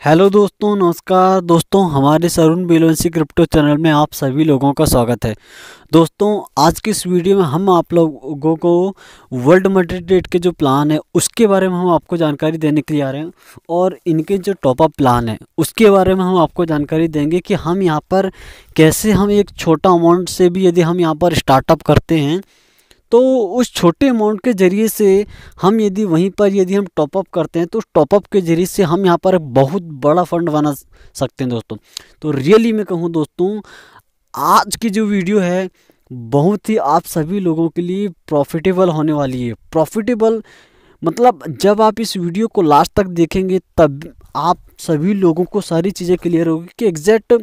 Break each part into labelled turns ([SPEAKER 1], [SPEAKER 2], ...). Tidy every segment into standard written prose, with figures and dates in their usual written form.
[SPEAKER 1] Hello दोस्तों, नमस्कार दोस्तों। हमारे अरुण बेलोंसी क्रिप्टो चैनल में आप सभी लोगों का स्वागत है। दोस्तों, आज की इस वीडियो में हम आप लोगों को वर्ल्ड मल्टी ट्रेड के जो प्लान है उसके बारे में हम आपको जानकारी देने के लिए आ रहे हैं, और इनके जो टॉपअप प्लान है उसके बारे में हम आपको जानकारी देंगे कि हम यहाँ पर कैसे हम एक छोटा अमाउंट से भी यदि हम यहाँ पर स्टार्टअप करते हैं तो उस छोटे अमाउंट के ज़रिए से हम यदि वहीं पर यदि हम टॉपअप करते हैं तो उस टॉपअप के ज़रिए से हम यहाँ पर बहुत बड़ा फंड बना सकते हैं दोस्तों। तो रियली मैं कहूँ दोस्तों, आज की जो वीडियो है बहुत ही आप सभी लोगों के लिए प्रॉफिटेबल होने वाली है। प्रॉफिटेबल मतलब जब आप इस वीडियो को लास्ट तक देखेंगे तब आप सभी लोगों को सारी चीज़ें क्लियर होगी कि एग्जैक्ट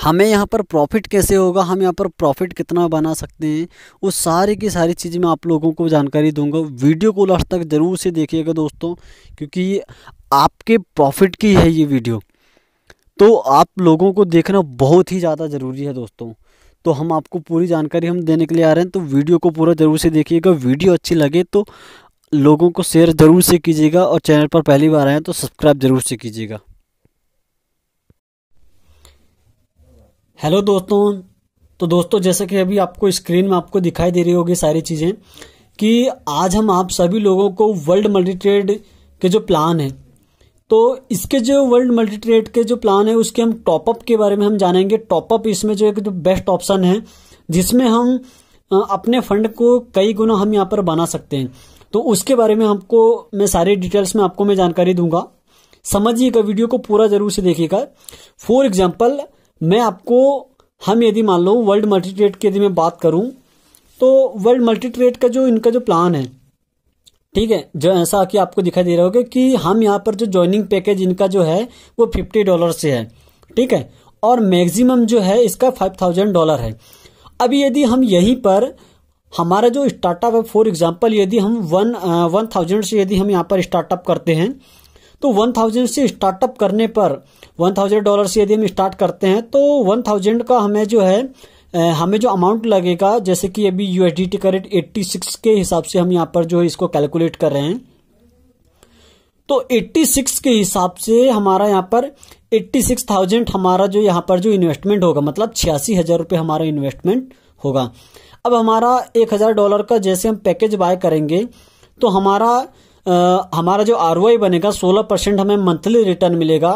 [SPEAKER 1] हमें यहाँ पर प्रॉफिट कैसे होगा, हम यहाँ पर प्रॉफिट कितना बना सकते हैं। उस सारी की सारी चीज़ें मैं आप लोगों को जानकारी दूंगा। वीडियो को लास्ट तक ज़रूर से देखिएगा दोस्तों, क्योंकि ये आपके प्रॉफिट की है ये वीडियो, तो आप लोगों को देखना बहुत ही ज़्यादा ज़रूरी है दोस्तों। तो हम आपको पूरी जानकारी हम देने के लिए आ रहे हैं, तो वीडियो को पूरा ज़रूर से देखिएगा। वीडियो अच्छी लगे तो लोगों को शेयर ज़रूर से कीजिएगा, और चैनल पर पहली बार आए हैं तो सब्सक्राइब ज़रूर से कीजिएगा। हेलो दोस्तों, तो दोस्तों जैसे कि अभी आपको स्क्रीन में आपको दिखाई दे रही होगी सारी चीज़ें कि आज हम आप सभी लोगों को वर्ल्ड मल्टी ट्रेड के जो प्लान है, तो इसके जो वर्ल्ड मल्टी ट्रेड के जो प्लान है उसके हम टॉपअप के बारे में हम जानेंगे। टॉपअप इसमें जो एक जो बेस्ट ऑप्शन है जिसमें हम अपने फंड को कई गुना हम यहाँ पर बना सकते हैं, तो उसके बारे में मैं सारी डिटेल्स में आपको मैं जानकारी दूंगा। समझिएगा, वीडियो को पूरा जरूर से देखिएगा। फॉर एग्जाम्पल मैं आपको हम यदि मान लो वर्ल्ड मल्टी ट्रेड की यदि मैं बात करूं तो वर्ल्ड मल्टी ट्रेड का जो इनका जो प्लान है, ठीक है, जो ऐसा कि आपको दिखाई दे रहा होगा कि हम यहाँ पर जो ज्वाइनिंग पैकेज इनका जो है वो $50 से है, ठीक है, और मैक्सिमम जो है इसका $5000 है। अभी यदि हम यहीं पर हमारा जो स्टार्टअप है, फॉर एग्जाम्पल यदि हम 1000 से यदि हम यहाँ पर स्टार्टअप करते हैं तो 1000 से स्टार्टअप करने पर $1000 से यदि हम स्टार्ट करते हैं तो 1000 का हमें जो है हमें जो अमाउंट लगेगा, जैसे कि अभी USDT का रेट 86 के हिसाब से हम यहाँ पर जो है इसको कैलकुलेट कर रहे हैं, तो 86 के हिसाब से हमारा यहाँ पर 86,000 हमारा जो यहाँ पर जो इन्वेस्टमेंट होगा, मतलब 86,000 रुपये हमारा इन्वेस्टमेंट होगा। अब हमारा $1000 का जैसे हम पैकेज बाय करेंगे तो हमारा जो ROI बनेगा 16% हमें मंथली रिटर्न मिलेगा,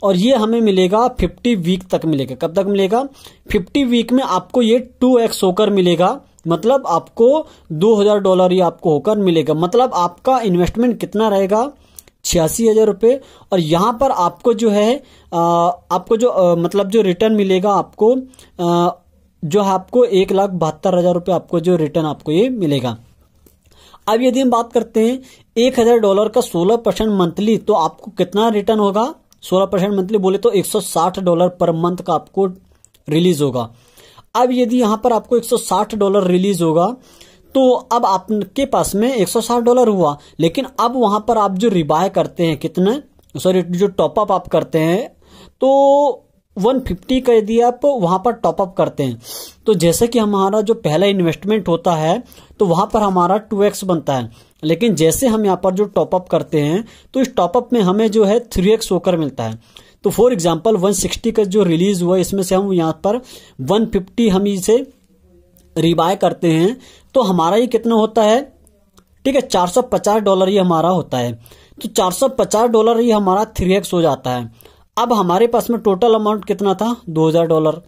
[SPEAKER 1] और ये हमें मिलेगा 50 वीक तक मिलेगा। कब तक मिलेगा? 50 वीक में आपको ये 2x होकर मिलेगा, मतलब आपको $2000 ये आपको होकर मिलेगा। मतलब आपका इन्वेस्टमेंट कितना रहेगा? 86,000 रुपये, और यहाँ पर आपको जो है आपको जो मतलब जो रिटर्न मिलेगा आपको जो है आपको 1,72,000 रुपये आपको जो रिटर्न आपको ये मिलेगा। अब यदि हम बात करते हैं $1000 का 16% मंथली, तो आपको कितना रिटर्न होगा? 16% मंथली बोले तो $160 पर मंथ का आपको रिलीज होगा। अब यदि यहां पर आपको $160 रिलीज होगा तो अब आपके पास में $160 हुआ, लेकिन अब वहां पर आप जो रिबाय करते हैं जो टॉपअप आप करते हैं तो 150 का यदि आप वहां पर टॉपअप करते हैं तो जैसे कि हमारा जो पहला इन्वेस्टमेंट होता है तो वहां पर हमारा 2x बनता है, लेकिन जैसे हम यहाँ पर जो टॉपअप करते हैं तो इस टॉपअप में हमें जो है 3x होकर मिलता है। तो फॉर एग्जांपल 160 का जो रिलीज हुआ इसमें से हम यहाँ पर 150 हम इसे रिबाय करते हैं तो हमारा ये कितना होता है? ठीक है, $450 ये हमारा होता है। तो $450 ये हमारा 3x हो जाता है। अब हमारे पास में टोटल अमाउंट कितना था? $2000।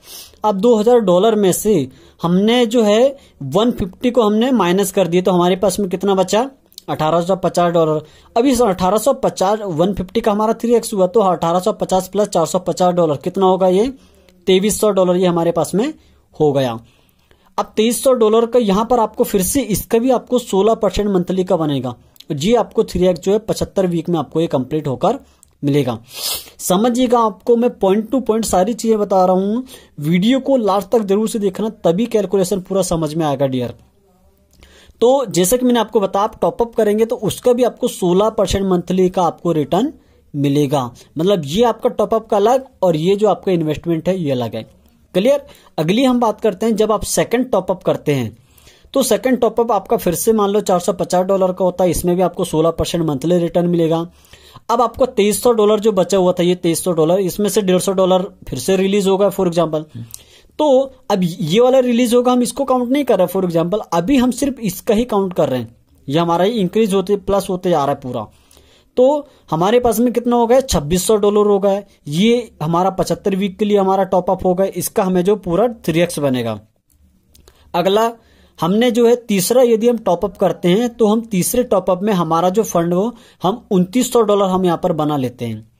[SPEAKER 1] अब $2000 में से हमने जो है 150 को हमने माइनस कर दिया तो हमारे पास में कितना बचा? $1850। अब इस 1850 150 का हमारा 3x हुआ, तो 1850 प्लस $450 कितना होगा? ये $2300 ये हमारे पास में हो गया। अब $2300 का यहाँ पर आपको फिर से इसका भी आपको 16% मंथली का बनेगा जी। आपको 3x जो है 75 वीक में आपको ये कंप्लीट होकर मिलेगा। समझिएगा, आपको मैं पॉइंट टू पॉइंट सारी चीजें बता रहा हूं। वीडियो को लास्ट तक जरूर से देखना, तभी कैलकुलेशन पूरा समझ में आएगा डियर। तो जैसे कि मैंने आपको बताया, आप टॉपअप करेंगे तो उसका भी आपको 16% मंथली का आपको रिटर्न मिलेगा। मतलब ये आपका टॉपअप का अलग और ये जो आपका इन्वेस्टमेंट है ये अलग है। क्लियर? अगली हम बात करते हैं जब आप सेकंड टॉपअप करते हैं तो सेकंड टॉपअप आपका फिर से मान लो $450 का होता है, इसमें भी आपको 16% मंथली रिटर्न मिलेगा। अब आपको $2300 जो बचा हुआ था, ये $2300, इसमें से $150 फिर से रिलीज होगा फॉर एग्जाम्पल। तो अब ये वाला रिलीज होगा, हम इसको काउंट नहीं कर रहे फॉर एग्जाम्पल, अभी हम सिर्फ इसका ही काउंट कर रहे हैं। ये हमारा ही इंक्रीज होते प्लस होते जा रहा है पूरा। तो हमारे पास में कितना हो गया, $2600 हो गया। ये हमारा 75 वीक के लिए हमारा टॉपअप हो गया, इसका हमें जो पूरा 3x बनेगा। अगला हमने जो है तीसरा यदि हम टॉपअप करते हैं तो हम तीसरे टॉपअप में हमारा जो फंड हो हम $2900 हम यहां पर बना लेते हैं।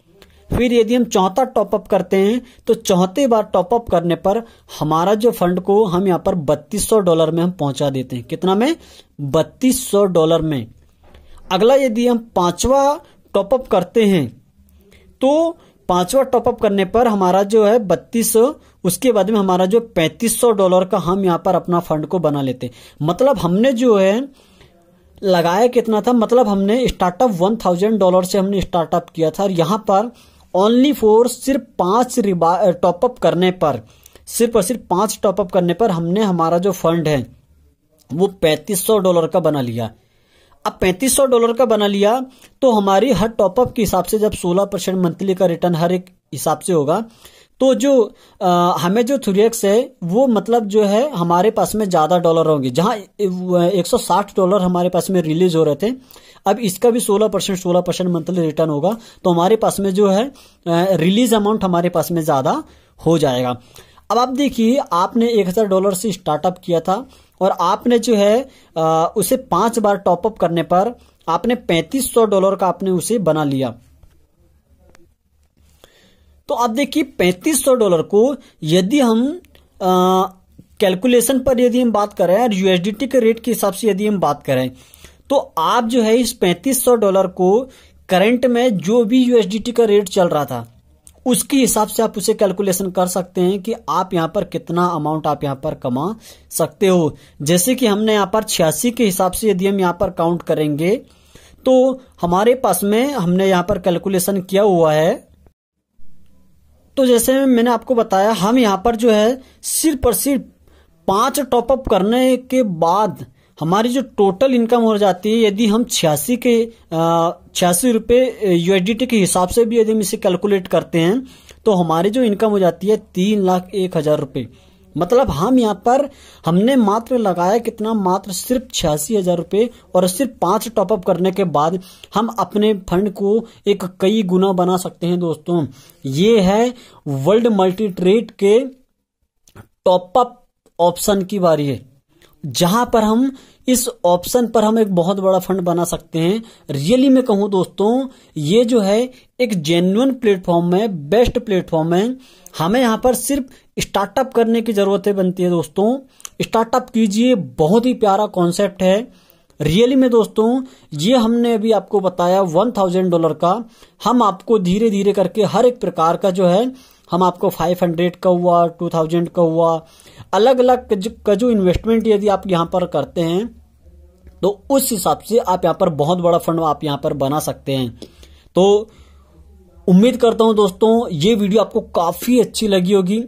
[SPEAKER 1] फिर यदि हम चौथा टॉपअप करते हैं तो चौथे बार टॉपअप करने पर हमारा जो फंड को हम यहां पर $3200 में हम पहुंचा देते हैं। कितना में, $3200 में। अगला यदि हम पांचवा टॉपअप करते हैं तो पांचवा टॉपअप करने पर हमारा जो है 3200, उसके बाद में हमारा जो $3500 का हम यहां पर अपना फंड को बना लेते हैं। मतलब हमने जो है लगाया कितना था, मतलब हमने स्टार्टअप $1000 से हमने स्टार्टअप किया था, और यहां पर ओनली फॉर सिर्फ 5 टॉपअप करने पर, सिर्फ और सिर्फ 5 टॉपअप करने पर हमने हमारा जो फंड है वो $3500 का बना लिया। अब $3500 का बना लिया तो हमारी हर टॉपअप के हिसाब से जब 16% मंथली का रिटर्न हर एक हिसाब से होगा, तो जो हमें जो 3x है वो मतलब जो है हमारे पास में ज्यादा डॉलर होंगे। जहां $160 हमारे पास में रिलीज हो रहे थे, अब इसका भी 16% मंथली रिटर्न होगा, तो हमारे पास में जो है रिलीज अमाउंट हमारे पास में ज्यादा हो जाएगा। अब आप देखिए, आपने $1000 से स्टार्टअप किया था और आपने जो है उसे 5 बार टॉपअप करने पर आपने $3500 का आपने उसे बना लिया। तो आप देखिए $3500 को यदि हम कैलकुलेशन पर यदि हम बात करें और यूएसडीटी के रेट के हिसाब से यदि हम बात करें, तो आप जो है इस $3500 को करंट में जो भी यूएसडीटी का रेट चल रहा था उसके हिसाब से आप उसे कैलकुलेशन कर सकते हैं कि आप यहां पर कितना अमाउंट आप यहां पर कमा सकते हो। जैसे कि हमने यहां पर 86 के हिसाब से यदि हम यहां पर काउंट करेंगे तो हमारे पास में हमने यहां पर कैलकुलेशन किया हुआ है। तो जैसे मैंने आपको बताया, हम यहां पर जो है सिर्फ और सिर्फ 5 टॉपअप करने के बाद हमारी जो टोटल इनकम हो जाती है, यदि हम 86 रुपए यूएसडीटी के हिसाब से भी यदि हम इसे कैलकुलेट करते हैं तो हमारी जो इनकम हो जाती है 3,01,000 रुपए। मतलब हम यहाँ पर हमने मात्र लगाया कितना, मात्र सिर्फ 86,000 रुपए, और सिर्फ 5 टॉपअप करने के बाद हम अपने फंड को एक कई गुना बना सकते हैं। दोस्तों, ये है वर्ल्ड मल्टी ट्रेड के टॉपअप ऑप्शन की बारी है, जहां पर हम इस ऑप्शन पर हम एक बहुत बड़ा फंड बना सकते हैं। रियली में कहूं दोस्तों, ये जो है एक जेन्युइन प्लेटफॉर्म है, बेस्ट प्लेटफॉर्म है। हमें यहां पर सिर्फ स्टार्टअप करने की जरूरतें बनती है। दोस्तों, स्टार्टअप कीजिए, बहुत ही प्यारा कॉन्सेप्ट है। रियली में दोस्तों, ये हमने अभी आपको बताया $1000 का, हम आपको धीरे धीरे करके हर एक प्रकार का जो है, हम आपको 500 का हुआ, 2000 का हुआ, अलग अलग का जो इन्वेस्टमेंट यदि आप यहां पर करते हैं तो उस हिसाब से आप यहां पर बहुत बड़ा फंड आप यहां पर बना सकते हैं। तो उम्मीद करता हूं दोस्तों ये वीडियो आपको काफी अच्छी लगी होगी।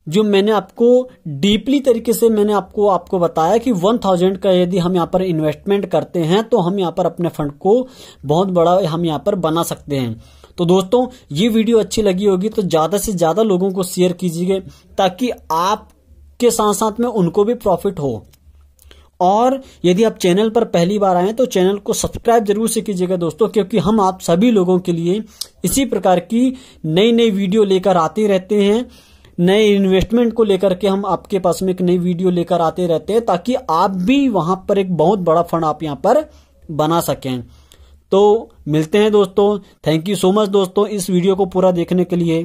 [SPEAKER 1] जो मैंने आपको डीपली तरीके से मैंने आपको बताया कि 1000 का यदि हम यहाँ पर इन्वेस्टमेंट करते हैं तो हम यहाँ पर अपने फंड को बहुत बड़ा हम यहाँ पर बना सकते हैं। तो दोस्तों, ये वीडियो अच्छी लगी होगी तो ज्यादा से ज्यादा लोगों को शेयर कीजिए, ताकि आपके साथ साथ में उनको भी प्रॉफिट हो। और यदि आप चैनल पर पहली बार आए तो चैनल को सब्सक्राइब जरूर से कीजिएगा दोस्तों, क्योंकि हम आप सभी लोगों के लिए इसी प्रकार की नई नई वीडियो लेकर आते रहते हैं। नए इन्वेस्टमेंट को लेकर के हम आपके पास में एक नई वीडियो लेकर आते रहते हैं, ताकि आप भी वहां पर एक बहुत बड़ा फंड आप यहां पर बना सकें। तो मिलते हैं दोस्तों। थैंक यू सो मच दोस्तों इस वीडियो को पूरा देखने के लिए।